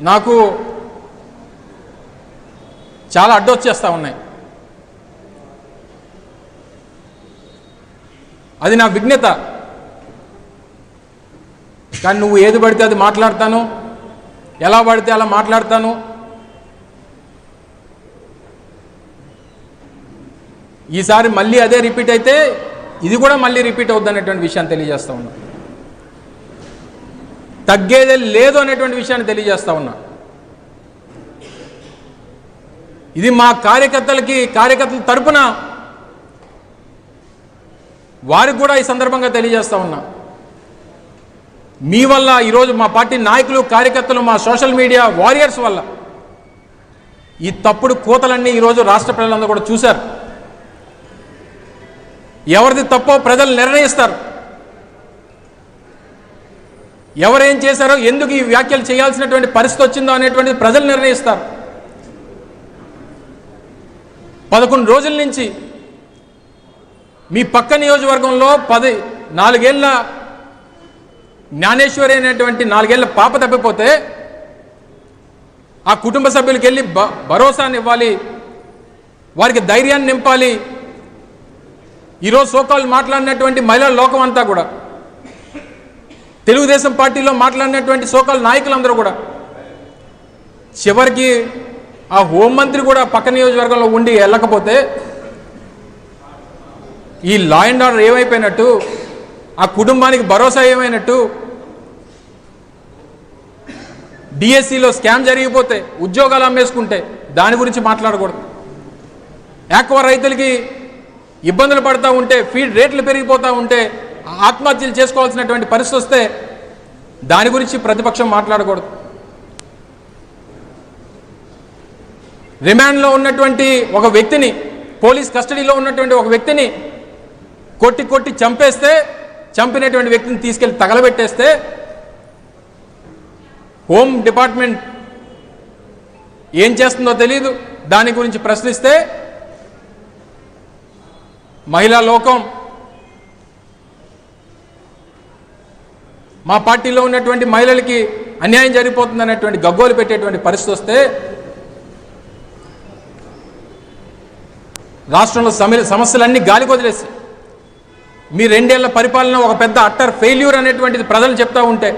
నాకు చాలా అడ్డొచ్చేస్తూ ఉన్నాయి. అది నా విఘ్నత. కానీ నువ్వు ఏది పడితే అది మాట్లాడతాను, ఎలా పడితే అలా మాట్లాడతాను. ఈసారి మళ్ళీ అదే రిపీట్ అయితే ఇది కూడా మళ్ళీ రిపీట్ అవుద్ది అనేటువంటి విషయాన్ని తెలియజేస్తా ఉన్నా. తగ్గేదే లేదు అనేటువంటి విషయాన్ని తెలియజేస్తా ఉన్నా. ఇది మా కార్యకర్తల తరపున వారికి కూడా ఈ సందర్భంగా తెలియజేస్తా ఉన్నా. మీ వల్ల ఈరోజు మా పార్టీ నాయకులు, కార్యకర్తలు, మా సోషల్ మీడియా వారియర్స్ వల్ల ఈ తప్పుడు కోతలన్నీ ఈరోజు రాష్ట్ర ప్రజలందరూ కూడా చూశారు. ఎవరిది తప్పో ప్రజలు నిర్ణయిస్తారు. ఎవరేం చేశారో, ఎందుకు ఈ వ్యాఖ్యలు చేయాల్సినటువంటి పరిస్థితి వచ్చిందో అనేటువంటిది ప్రజలు నిర్ణయిస్తారు. 11 రోజుల నుంచి మీ పక్క నియోజకవర్గంలో 4 ఏళ్ల జ్ఞానేశ్వరి అనేటువంటి 4 ఏళ్ల పాప తప్పిపోతే ఆ కుటుంబ సభ్యులకి వెళ్ళి భరోసాని ఇవ్వాలి, వారికి ధైర్యాన్ని నింపాలి. ఈరోజు సోకాలు మాట్లాడినటువంటి మహిళా లోకం అంతా కూడా, తెలుగుదేశం పార్టీలో మాట్లాడినటువంటి సోకాలు నాయకులందరూ కూడా, చివరికి ఆ హోంమంత్రి కూడా పక్క నియోజకవర్గంలో ఉండి వెళ్ళకపోతే ఈ లా అండ్ ఆర్డర్ ఏమైపోయినట్టు, ఆ కుటుంబానికి భరోసా ఏమైనట్టు? డిఎస్సిలో స్కామ్ జరిగిపోతే, ఉద్యోగాలు అమ్మేసుకుంటే దాని గురించి మాట్లాడకూడదు. ఆక్వా రైతులకి ఇబ్బందులు పడుతూ ఉంటే, ఫీడ్ రేట్లు పెరిగిపోతూ ఉంటే, ఆత్మహత్యలు చేసుకోవాల్సినటువంటి పరిస్థితి వస్తే దాని గురించి ప్రతిపక్షం మాట్లాడకూడదు. రిమాండ్లో ఉన్నటువంటి ఒక వ్యక్తిని, పోలీస్ కస్టడీలో ఉన్నటువంటి ఒక వ్యక్తిని కొట్టి చంపేస్తే, చంపినటువంటి వ్యక్తిని తీసుకెళ్లి తగలబెట్టేస్తే హోమ్ డిపార్ట్మెంట్ ఏం చేస్తుందో తెలియదు. దాని గురించి ప్రశ్నిస్తే మహిళా లోకం, మా పార్టీలో ఉన్నటువంటి మహిళలకి అన్యాయం జరిగిపోతుంది అనేటువంటి గగ్గోలు పెట్టేటువంటి పరిస్థితి వస్తే, రాష్ట్రంలో సమస్యలన్నీ గాలికి వదిలేసి మీ 2 ఏళ్ల పరిపాలన ఒక పెద్ద అట్టర్ ఫెయిల్యూర్ అనేటువంటిది ప్రజలు చెప్తూ ఉంటే